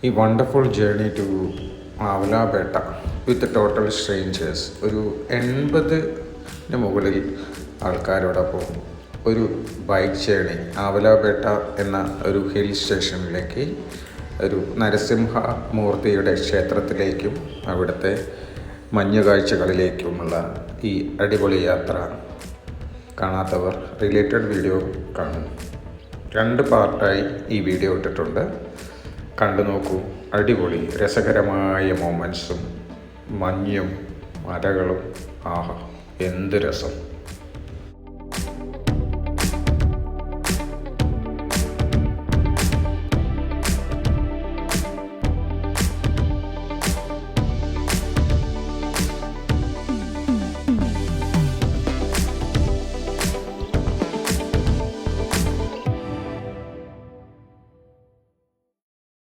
ഈ wonderful journey to Avalabetta with total strangers ഒരു 80-ന് മുകളിൽ ആൾക്കാരോടൊപ്പം ഒരു ബൈക്ക് ജേർണി ആവലാബേട്ട എന്ന ഒരു ഹിൽ സ്റ്റേഷനിലേക്ക്, ഒരു നരസിംഹമൂർത്തിയുടെ ക്ഷേത്രത്തിലേക്കും അവിടുത്തെ മഞ്ഞുകാഴ്ചകളിലേക്കുമുള്ള ഈ അടിപൊളി യാത്ര കാണാത്തവർ റിലേറ്റഡ് വീഡിയോ കാണും. 2 പാർട്ടായി ഈ വീഡിയോ ഇട്ടിട്ടുണ്ട്. കണ്ടു നോക്കൂ. അടിപൊളി രസകരമായ മൊമെൻറ്റ്സും മഞ്ഞും മരകളും. ആഹാ, എന്ത് രസം!